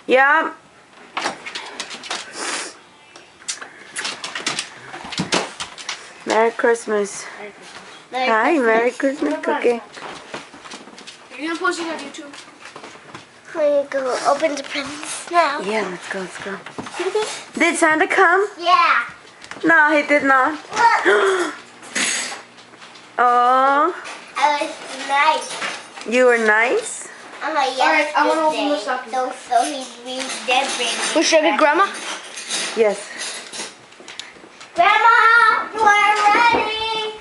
Yeah. Merry Christmas. Hi, Merry Christmas cookie. You're gonna post it on YouTube. We're gonna go open the presents now. Yeah, let's go, let's go. Did Santa come? Yeah. No, he did not. Look. Oh, I was nice. you were nice? Yes. Alright, I wanna open this up. So he did bring me. Should I get Grandma? Yes. Grandma, we're ready.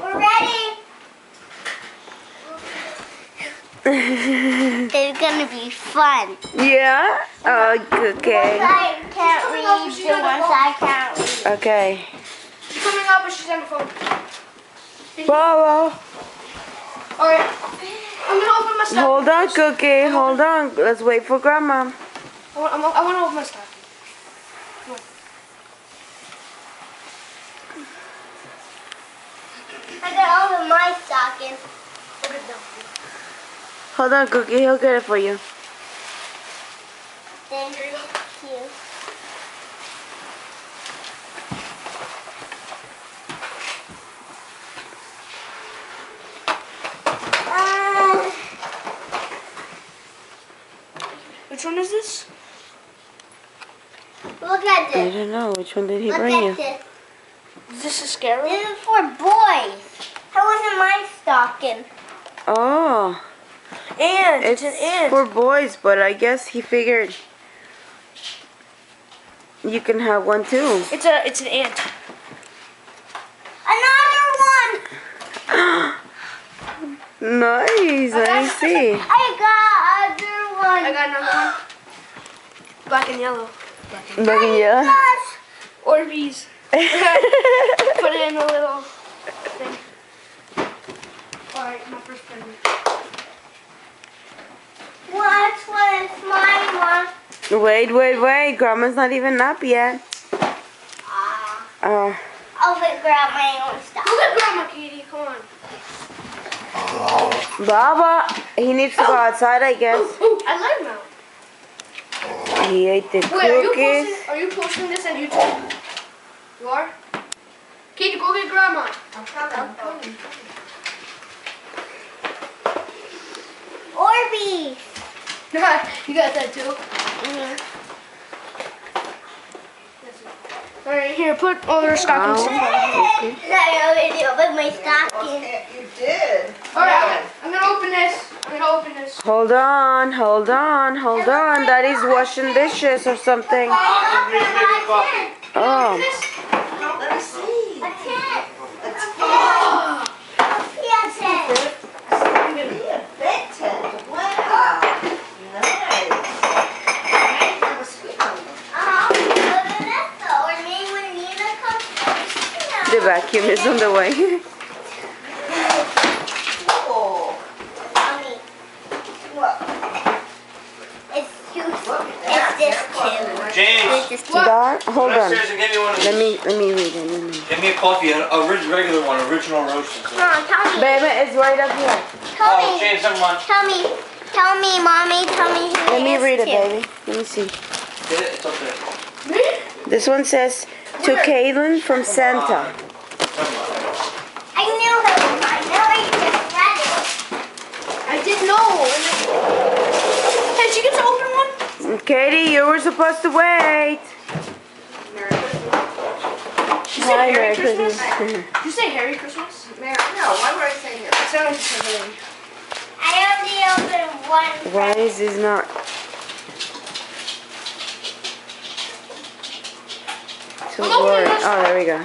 We're ready. It's gonna be fun. Yeah? Oh, okay. Once I can't read, and once I can't read. Okay. She's coming up, but she's on the phone. Whoa, Alright, I'm gonna open my stuff. hold on, Cookie. Hold on. Let's wait for Grandma. I want to open my stuff. I got all of my stockings. Hold on, Cookie. He'll get it for you. Thank you. Which one is this? Look at I this. don't know. Which one did he Look bring at you? this. Is this a scarab? This is for boys. That wasn't my stocking. Oh, And it's an ant. for boys, but I guess he figured you can have one too. It's an ant. Another one. Nice. Let me see. I got other one. I got another one. Black and yellow. Look at you. Orbeez. Put it in the little thing. Alright, my first present. Watch what is mine one. Wait. Grandma's not even up yet. Oh. I'll grab my own stuff. Look at Grandma, Katie. Come on. Baba, he needs to go outside, I guess. I like now. He ate the cookies. Are you posting this on YouTube? You are? Katie, go get Grandma. I'm coming. Orbeez. You got that too? Alright, here, put all their stockings. I already opened my stocking. You did. Alright, I'm gonna open this. Hold on. Daddy's washing dishes or something. Oh. Let me see. A tent. A tent. Yeah, a tent. A big tent. Wow. Nice. Have a sweet one. Look at this though. And then when Nina comes, The vacuum is on the way. Cool. Mommy, What? it's too. Look at It's that. this They're too. James, It's this What? Dad, hold go on. upstairs and get me one of Let these. me read it. Get me a coffee, a regular one, original roasted. Mom, tell me. Baby, it's right up here. Tell Oh, me. James, never mind. Tell me, mommy, tell me who Let me is read it, to. baby. Let me see. Get it? It's up there. This one says, to Caitlin from Santa. Never mind. I knew who it was. I know I just read it. I didn't know. Hey, she gets to open one? Katie, you were supposed to wait. She Hi, said Merry Merry Christmas. Christmas. Did you say Harry Christmas? Mary, no, why would I say here? It sounded like you said Harry. I only opened one. Why is this not? To I'm opening work. this. Oh, there we go.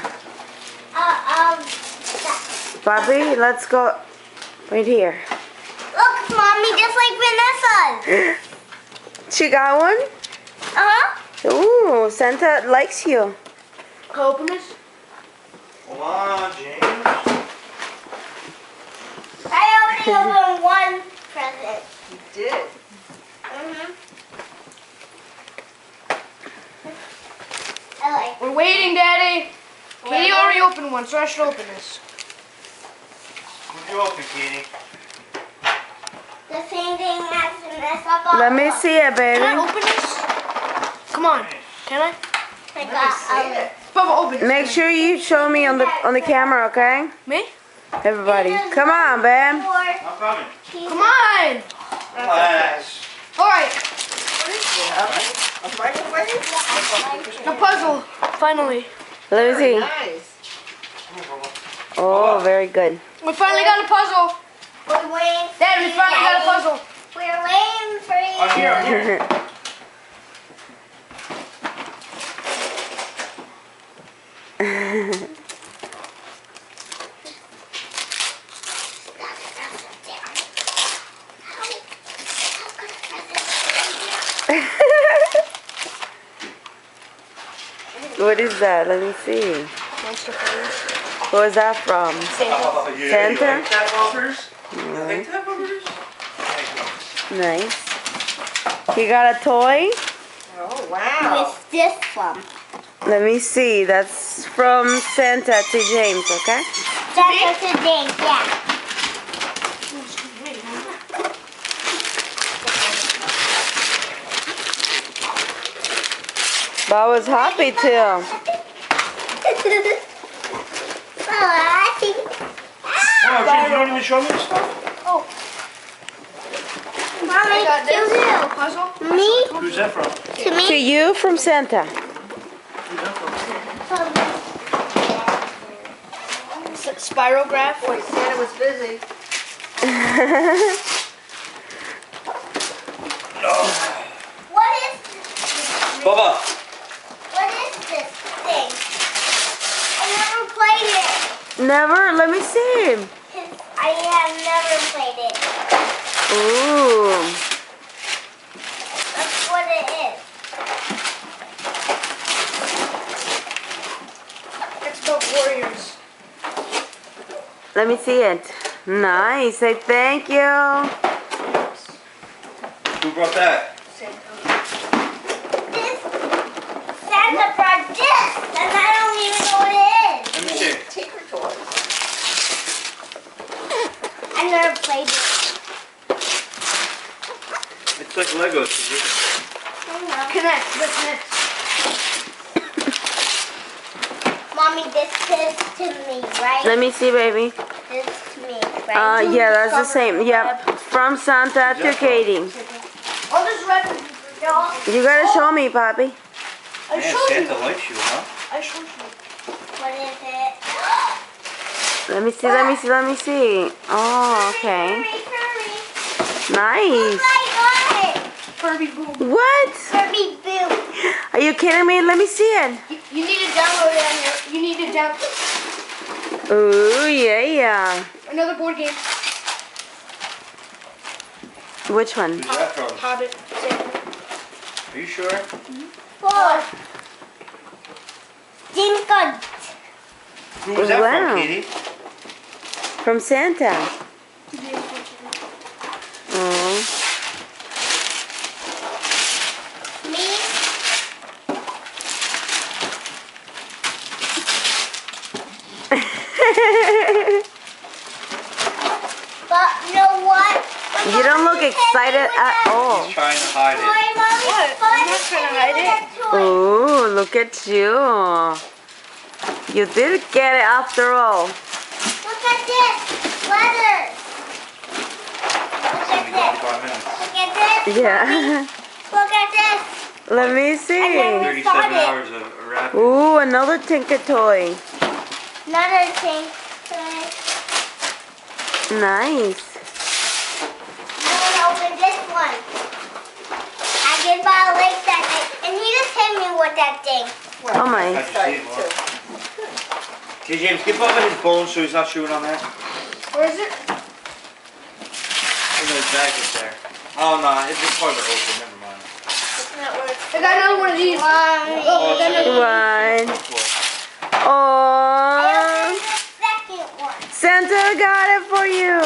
That. Bobby, let's go right here. Look, mommy, just like Vanessa's. She got one? Uh-huh. Ooh, Santa likes you. Can I open this? Come on, James. I only opened one present. You did. Mm-hmm. I like. We're waiting, Daddy. Katie already opened one, so I should open this. What'd you open, Katie? The same thing as Yes, I got Let me one. see it, Can I baby. open this? Come on. Can I? I Let me got see one. it. Bubba, open it. Make sure you show me on the camera, okay? Me? Everybody, come on, babe. I'm coming. Come on. Relax. All right. Yeah. A microwave? The puzzle. Finally. Let me Very see. nice. Oh, very good. We finally got a puzzle. We're waiting for Dad, we you, finally got a Daddy. puzzle. We're waiting for you. I'm here, I'm here. What is that? Let me see. Who is that from? Oh, yeah. Santa? You like that, bumpers? You like that, bumpers? Thank Nice. He got a toy? Oh, wow. Where's this from? Let me see. That's from Santa to James, okay? That's a thing, yeah. Bob was happy too. Oh, Oh, James, you don't even show me the stuff? Mommy, I got this to puzzle. who? Me? Who's that from? To me? To you from Santa. Who's that from? Spirograph. Boy, Santa was busy. What is this? Bubba. What is this thing? I never played it. Never? Let me see. I have never played it. Ooh. That's what it is. It's about warriors. Let me see it. Nice. Say thank you. Who brought that? This Santa brought this, and I don't even know what it is. Let me see. Tinker toys. I never played it. It's like Legos. Is it? I don't know. Connect. The connect. Mommy, this is to me, right? Let me see, baby. This is to me, right? Yeah, that's the same. Yep. From Santa to Katie. I'll just wrap it. You gotta show me, Poppy. I Man, showed Santa you. likes you, huh? I showed you. What is it? Let me see, let me see, let me see. Oh, okay. Furry. Nice. Oh my God! Furby Boom. What? Furby Boo. Are you kidding me? Let me see it. You need to download it on your. You need to download Ooh, yeah. another board game. Which one? Who's that from? Hobbit. Are you sure? 4. Jingle. Who was that Wow. from, Katie? From Santa. Oh. Me? But you know what? When You don't Mommy look hit me excited with at that all. He's trying to hide it. toy, Mommy, What? Mommy I'm not trying to hide hit me it. with that toy. Ooh, look at you. You did get it after all. Look at this. Letters. Look It's at gonna be this. 45 minutes. Look at this. Yeah. Mommy. Look at this. Let me see. 37 hours of wrapping. Ooh, another Tinker toy. Another thing. Nice. I'm gonna open this one. I give Bob a like that thing, and he just hit me with that thing. Oh my. How'd you see it, Mark? Okay, James, give Bubba his bone so he's not chewing on that. Where is it? Look at his bag is there. Oh, no, it's just part of the open. Never mind. I got another one of these. Oh, I got it's another One. I Oh, opened the second one. Santa got it for you.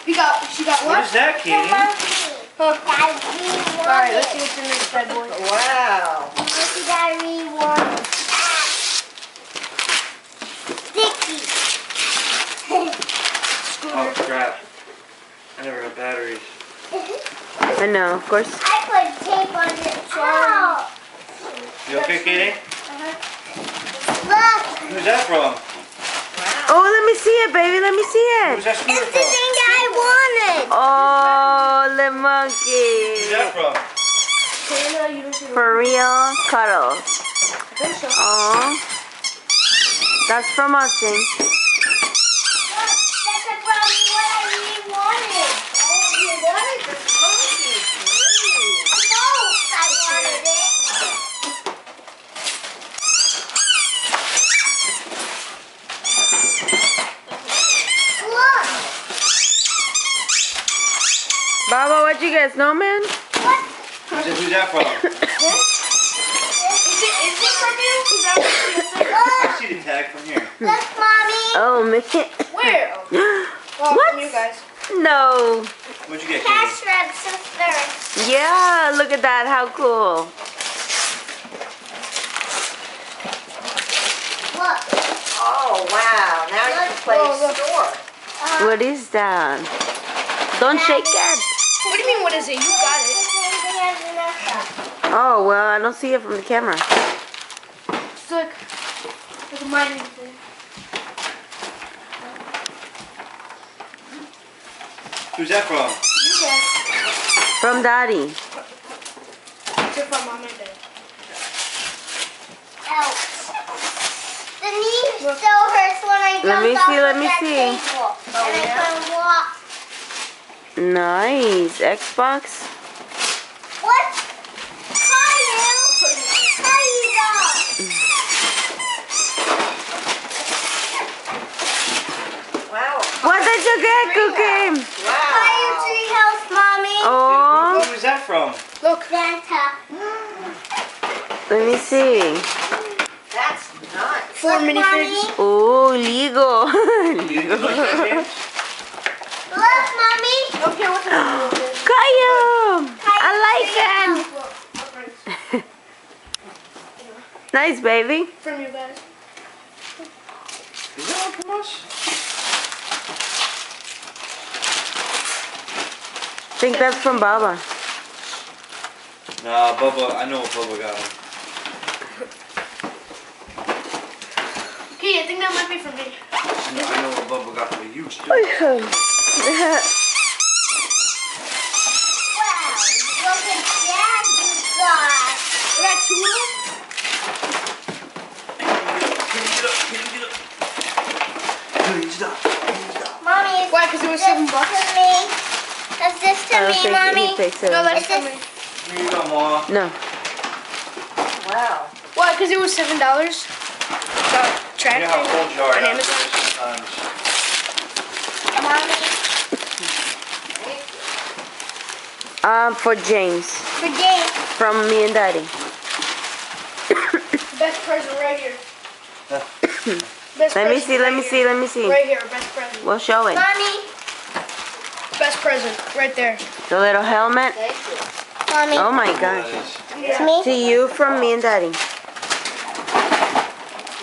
She got What one? is that, The Katie? monkey. I re-wanted. Alright, let's see what's in this bad boy. Wow. Monkey that I re-wanted. Sticky. Oh, crap. I never got batteries. I know, of course. I put tape on it. Ow. You okay, Katie? Look. Who's that from? Oh, let me see it, baby. Let me see Who's it. that scooter It's the from? thing that I wanted. Oh, the Who's monkey. that from? Kayla, you don't see For real, cuddles. Oh, that's from us, James. Look, that's about what I really wanted. Oh, you wanted this monkey. Great. No, I wanted it. Look. Baba, what'd you get? Snowman? What? Who's that from? Is it from you? 'Cause that was the I see the tag from here. Look, Mommy. Oh, man. Where? Oh, What? from you guys. No. What'd you get, Katie? Cash Red Sisters. Yeah, look at that. How cool. Look. Oh, wow. Now you can play Look. store. What is that? Don't shake it. What do you mean, what is it? You got it. The same thing as Vanessa. Oh, well, I don't see it from the camera. It's like a mining thing. Who's that from? You guys. From Daddy. It's from Mom and Dad. Ouch. The knee still hurts when I Let me jumped see, off let of me that see. table. And I couldn't walk. Nice. Xbox. What? Caillou? Wow. What did you get, Cookie? Caillou Wow. Treehouse, Mommy. Oh, Who's that from? Look. Santa. let me see. That's nuts. 4 Look, minifigs. Oh, Lego. You like that, James? Look, Mommy. Okay, what's the Caillou. I Caillou like it. Nice, baby. From you guys. Is that one from us? I think that's from Baba. Nah, Bubba. I know what Bubba got him. Okay, I think that might be from me. I know what Bubba got for you. too. Wow. Look at that you got. I got 2 of them. Mommy, is Why? Because it was this $7. to me? Is this to me, Mommy? He takes it. No, that's Is from this- me. Here you go, Ma. No. Wow. Why? Because it was $7. Got You tracked know how cold you are on out Amazon. there sometimes. Mommy. For James. For James. From me and Daddy. Best present right here. Best Let me present see, let right me here. see, let me see. Right here, best present. We'll show it. Mommy. Best present, right there. The little helmet. Thank you. Mommy. Oh my That gosh. is- To me? To you from me and Daddy.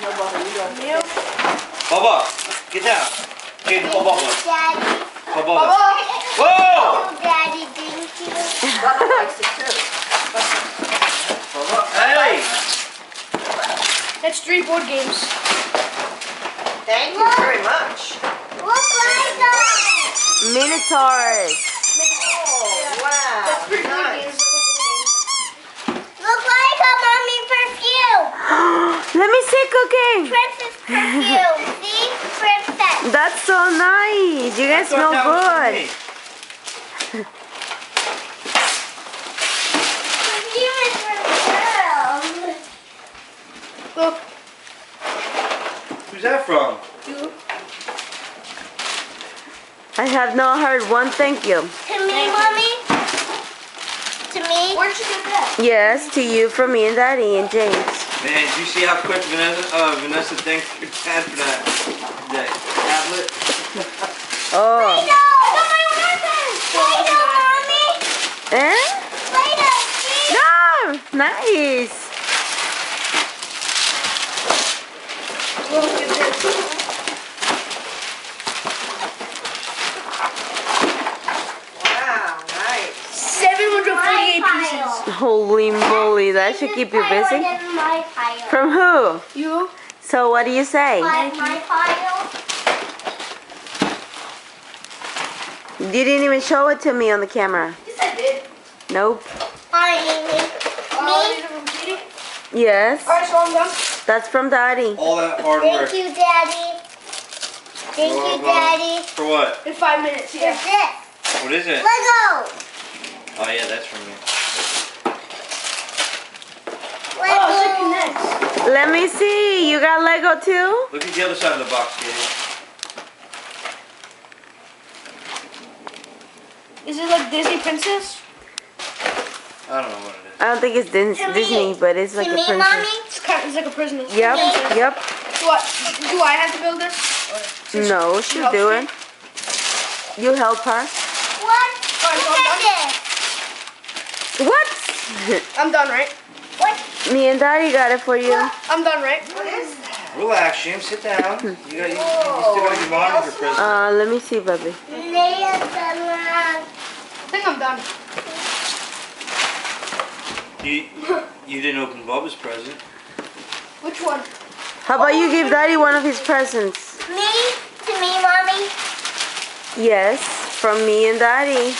No, Bubba, you don't. You. Bubba, get down. Katie, pull Bubba. Daddy. Pull Bubba. Whoa! Oh, Daddy, thank you. Bubba likes it too. Bubba. Hey! That's 3 board games. Thank you very much. Look like that. Minotaurs. Oh, wow. That's 3 board Nice. games. Look like a mommy perfume. Let me see, Cookie. Princess perfume. See? Princess. That's so nice. You guys I thought smell that was for good. me. Perfume is for girls. Look. Who's that from? You. I have not heard one thank you. To me, Mommy? To me? Where'd you get that? Yes, to you from me and Daddy and James. Man, do you see how quick Vanessa thanked your dad for that tablet? Oh. Play-Doh, Mommy! Eh? Play-Doh, see? No. Nice. Look at this. Wow, nice. pile. Holy moly, that should keep you busy. My pile. From who? You? So what do you say? My pile. You didn't even show it to me on the camera. Yes, I did. Nope. Me. These are from Katie. Yes, Alright, so I'm done. that's from Daddy. All that hard work. Thank you, Daddy. Thank You're you, welcome. Daddy. For what? In 5 minutes, For yeah. this. What is it? Lego. Oh yeah, that's from you. Lego. Oh, it's a Connect. Let me see. You got Lego too? Look at the other side of the box, Katie. Is it like Disney Princess? I don't know what it is. I don't think it's To me. Disney, but it's like to a me, princess. Mommy. It's like a princess. Yep, yep. What? Do I have to build this? No, she'll do it. You help her. What? Alright, so Look I'm at done. this. What? I'm done, right? What? Me and Daddy got it for you. I'm done, right? Relax, James. Sit down. You still gotta give Mommy her present. Let me see, baby. Nails around. I think I'm done. You didn't open Bubba's present. Which one? How about you give Daddy one of his presents? Me? To me, Mommy? Yes, from me and Daddy.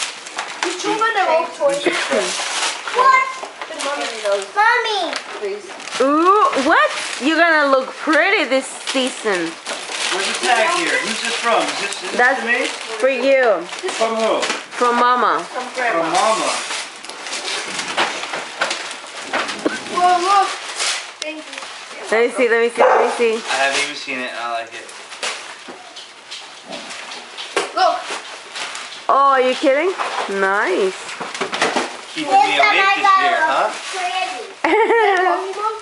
You two men are all toys. What? Mommy. Ooh, what? You're gonna look pretty this season. Where's the tag here? Who's this from? Is this That's to me? for you. From who? From Mama. From Mama. Whoa, look. Thank you. Let me see, let me see, let me see. I haven't even seen it and I like it. Look. Oh, are you kidding? Nice. Keeping me awake this year, huh? Pretty. Pokemon?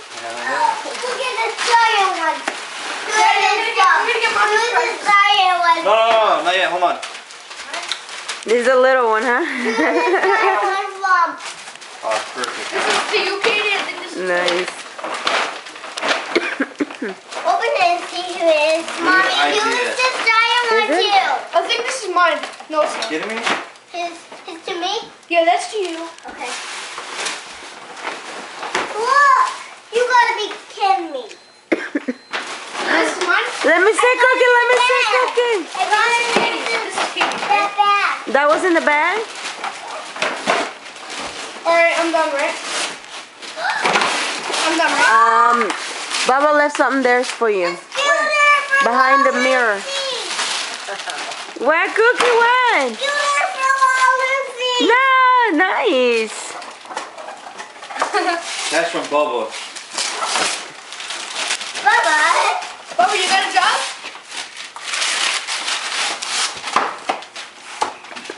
Look at the giant one. Look at I'm this gonna get one. Mommy's Look at the giant one. No, not yet. Hold on. This is a little one, huh? Look at the giant one from. Oh, perfect. This is to you, Katie. I think this is Nice. Open it and see who it is. Mommy, idea. who is this giant one Is it? too? I think this is mine. No, it's not. Kidding me? Is to me? Yeah, that's to you. Okay. Look! You gotta be kidding me. This is mine. Let me see cookie, let me see cookie. I got it in This is Katie. that bag. That was in the bag? Alright, I'm done, right? I'm done, right? Baba left something there for you. Scooter for Behind the Waller mirror. feet. Where cookie went? Scooter for Waller feet. No, nice. That's from Bubba. Bubba. Bubba, you got a job?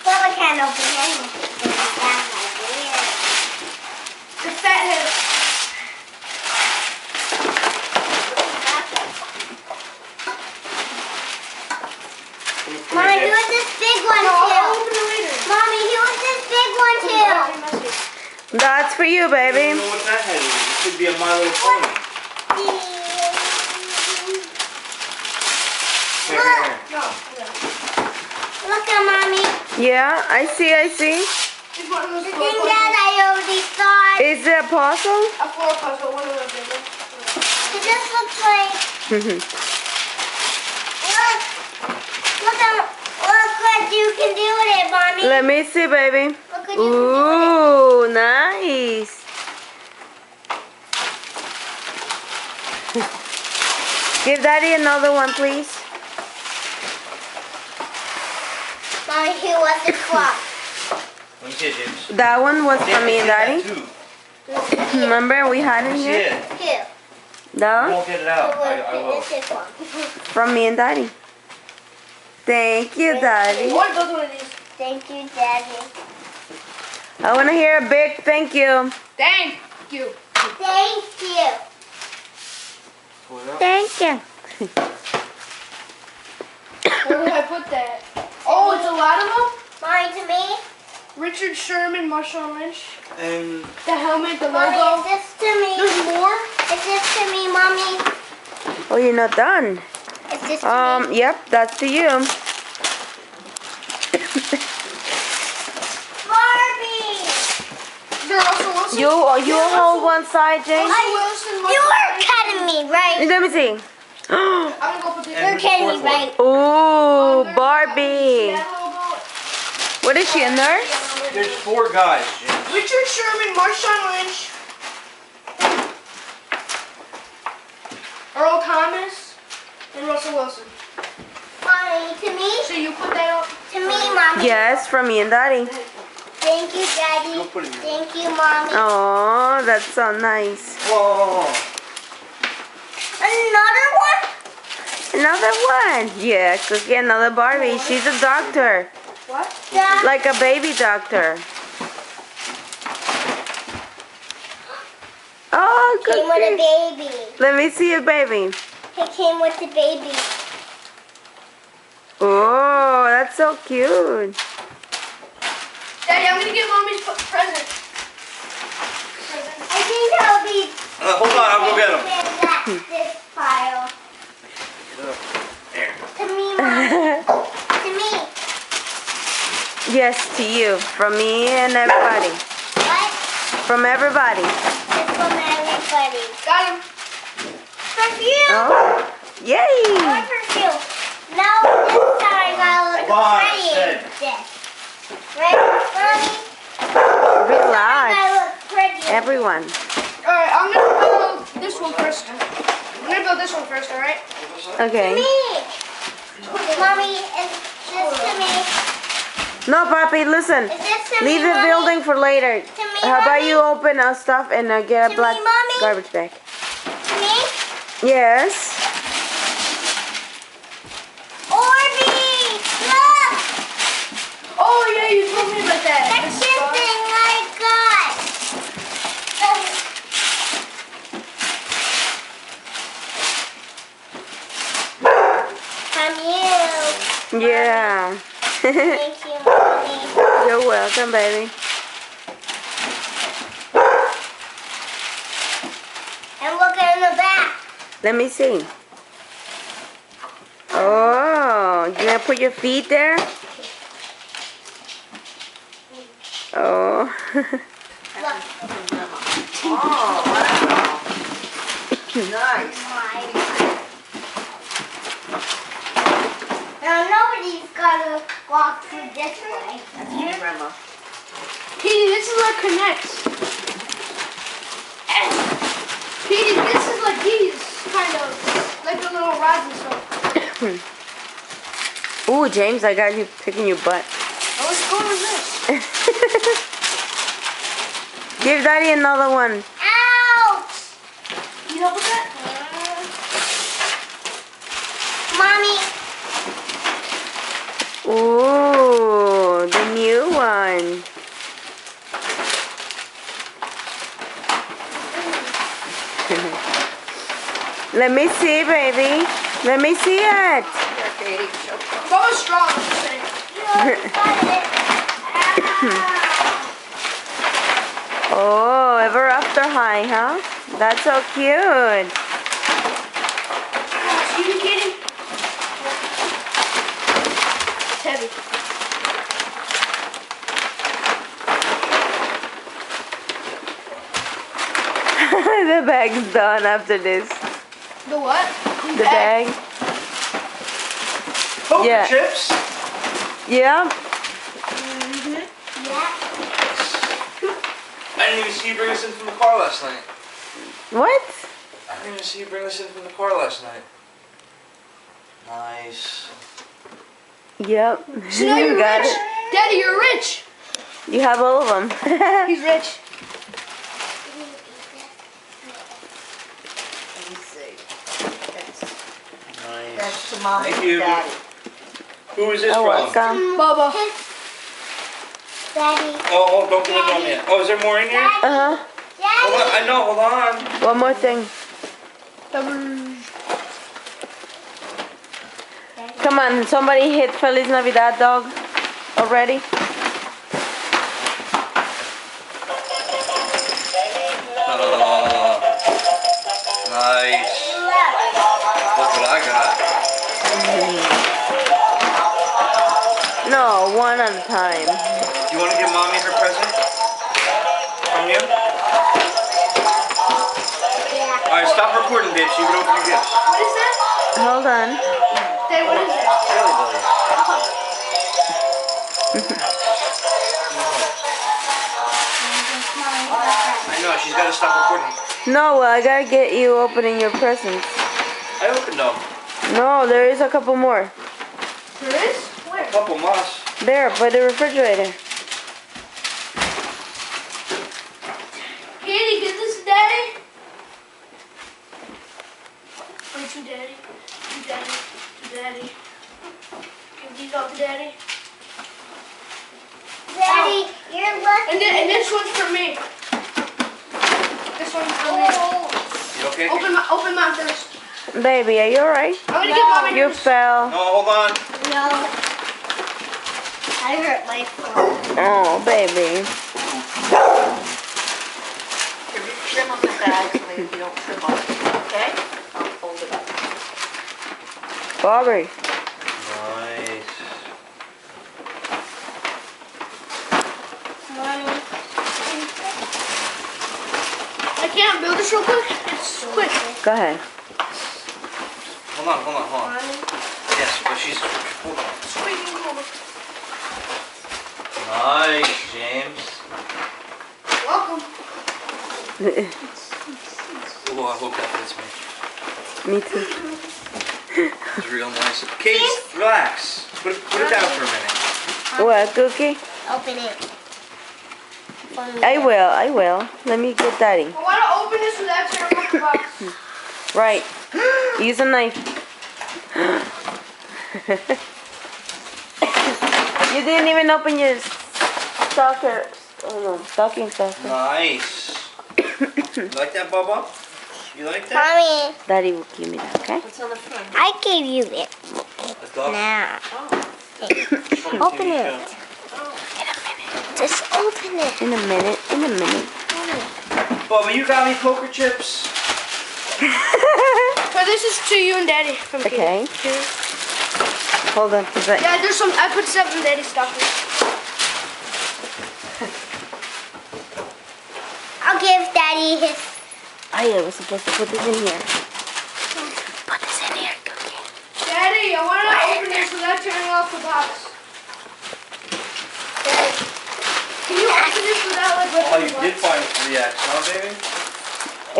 Bubba can't open anything. The fat head. Mommy, he was this big one No, I'll too. open it later. Mommy, he was this big one too. That's for you, I don't baby. know what that head is. It could be a My Little Pony. Here, here, here. No. Look at Mommy. Yeah, I see, I see. It's one of those The floor thing puzzles. that I already thought. Is it a puzzle? A floor puzzle, one of those big ones. It just looks like. Look what you can do with it, Mommy. Let me see, baby. Look what you can do with it. Ooh, nice. Give Daddy another one, please. Mommy, who was it from? Let me see it, James. That one was from me and Daddy. Too. Remember we had Let it me see here? it. Who? That I one? won't get it out. Who I will. was it from? From me and Daddy. Thank you, Daddy. What goes one of these? Thank you, Daddy. I want to hear a big thank you. Thank you. Thank you. Pull it up. Thank you. Where did I put that? Oh, it's a lot of them? Mommy, to me. Richard Sherman, Marshawn Lynch. And The helmet, the Mommy, logo. is this to me? There's more? Is this to me, Mommy? Oh, you're not done. Is this to me? Yep, that's to you. Barbie! Is there Russell Wilson? You hold one side, James. Russell Wilson. You were kidding me, right? Let me see. I'm gonna go put the. And You're kidding me, fourth one. right? Ooh, Barbie. That little boat. What is she, a nurse? There's 4 guys, James. Richard Sherman, Marshawn Lynch, Earl Thomas, and Russell Wilson. Mommy, to me? So you put that up. To me, Mommy. Yes, from me and Daddy. Thank you, Daddy. Go put it in your Thank you, Mommy. Oh, that's so nice. Whoa. Another one? Another one. Yeah, Cookie, another Barbie. She's a doctor. What? Dad. Like a baby doctor. Oh, Came with a Cookie. baby. Let me see your baby. It came with the baby. Oh, that's so cute. Daddy, I'm gonna get Mommy's present. I think that'll be Hold on, I'll go get him. this pile. There. To me, Mommy. To me. Yes, to you. From me and everybody. What? From everybody. It's from everybody. Got him. Perfume. Oh, yay. More perfume. Now this time I look Come on, pretty Sid. in this. Right, Mommy? Relax. I look pretty. Everyone. Alright, I'm gonna build this one first. I'm gonna build this one first, alright? Okay. Me. Mommy, is this to me? No, Papi, listen. Is this to Leave me, the Mommy? building for later. To me, How about Mommy? you open our stuff and get a To black me, Mommy? garbage bag? To me? Yes. Orby! Look! Oh yeah, you told me about that. That's the thing I got. From you. Yeah. Thank you, Mommy. You're welcome, baby. And look in the back. Let me see. Oh, you gonna put your feet there? Oh. Look. Oh, wow. Nice. Now nobody's gonna walk through this way. That's you, Grandma. Petey, this is like connects. Petey, this is like these kind of like the little rods and stuff. Ooh, James, I got you picking your butt. Oh, what's going with this? Give Daddy another one. Ouch! You help with that? Mommy, Ooh, the new one. Let me see, baby. Let me see it. Here, Katie. Show them. It's almost strong. I'm just saying. got it. Oh, ever after high, huh? That's so cute. Excuse me, Katie. It's heavy. The bag's done after this. The what? The bag. Poker Yeah. chips? Yeah. Yeah. I didn't even see you bring us in from the car last night. What? I didn't even see you bring us in from the car last night. Nice. Yep. So now you're Got rich. it. Daddy, you're rich. You have all of them. He's rich. Let me see. Nice. That's to Mommy Thank and you. Daddy. Who is this Oh, from? welcome. Bubba. Daddy. Oh, don't give it on yet. Oh, is there more in here? Daddy. Uh-huh. Hold on, Daddy. I know, hold on. One more thing. Come on, somebody hit Feliz Navidad dog already. Nice. Look what I got. No, one at a time. You want to give Mommy her present? From from you? Yeah. Alright, stop recording, babe, so you can open your gifts. What is that? Hold on. Dad, what is that? Jelly belly. I know, she's gotta stop recording. No, I gotta get you opening your presents. I opened them. No, there is a couple more. There is? Where? Couple moss. There, by the refrigerator. Katie, get this to Daddy. Wait, to Daddy. To Daddy. To Daddy. Give these all to Daddy. Daddy, you're lucky. And this one's for me. This one's for me. You okay? Open mine first. Baby, are you alright? I'm gonna give Mommy You yours. fell. No, hold on. No. I hurt my foot. Oh, baby. Here, you trim on the bag so maybe you don't trip on it. Okay? I'll fold it up. Bobby. Nice. Mommy. I can't build this real quick. It's quick. Go ahead. Hold on. Mommy. Yes, but she's. Hold on. Squeaking cool. Nice, James. Welcome. Oh, I hope that fits me. Me too. It's real nice. Katie, relax. Put it down for a minute. What, Cookie? Open it. For me. I will. Let me get Daddy. I want to open this without tearing up the box. Right. Use a knife. You didn't even open your stocking stuffer. Nice. You like that, Bubba? You like that? Mommy, Daddy will give me that, okay? What's on the front? I gave you it. A dog? Now. From the Open TV it. show. Just open it. In a minute. Bubba, you got me poker chips? So this is to you and Daddy from Katie. Okay. Hold on. Yeah, there's some. I put stuff in Daddy's stocking. I'll give Daddy his. I was supposed to put this in here. Put this in here, Cookie. Daddy, I want to open this without tearing off the box. Daddy, can you open this without like ripping Oh, the you box? did find 3X, huh, baby?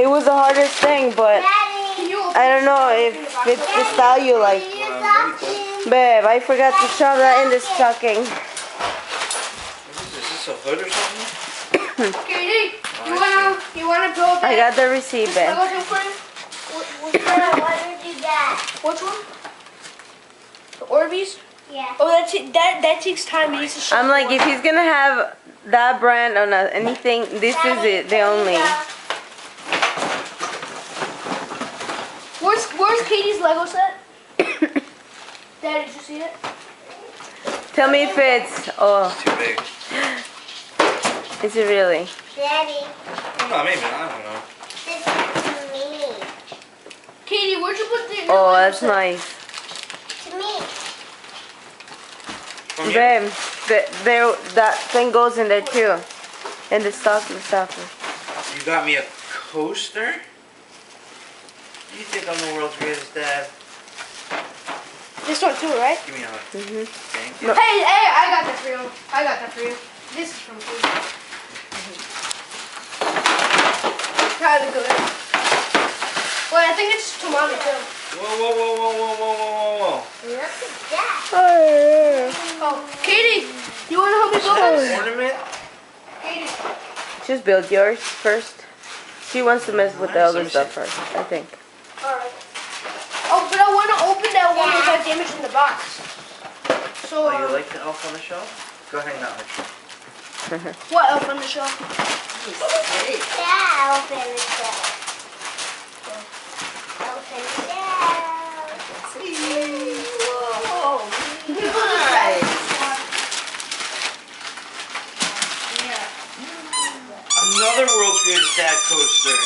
It was the hardest thing, but Daddy. Can you open I don't this know without if ripping the box? it's the style you like. Babe, I forgot to shove that in the stocking. What is this? Is this a hood or something? Katie, you wanna build I that? got the receipt, babe. Lego thing for you? What did you get? Which one? The Orbeez? Yeah. Oh, that takes time. It needs to show I'm like, if he's gonna have that brand on anything, this is it, the only. Where's Katie's Lego set? Dad, did you see it? Tell me if it's, oh, It's too big. is it really? Daddy, No, maybe not. I don't know. this is to me. Katie, where'd you put the Oh, Lego that's set? nice. To me. From you? Babe, that thing goes in there too. In the stocking stuffer. You got me a coaster? You think I'm the world's greatest dad? This one too, right? Give me a hug. Thank you. No. Hey, I got that for you. I got that for you. This is from Katie. Kind of good. Wait, I think it's to mommy too. Whoa. Look at that. Oh, Katie, you want to help me build this? Ornament? Katie. Just build yours first. She wants to mess with the Nice, other let me stuff see. first, I think. Alright. Oh, but I want to open that one without damaging the box. So, Oh, you like the elf on the shelf? Go hang that with you. what elf on the shelf? Yeah, open the shelf. Open the shelf. Whoa. Nice. Another world's greatest dad coaster.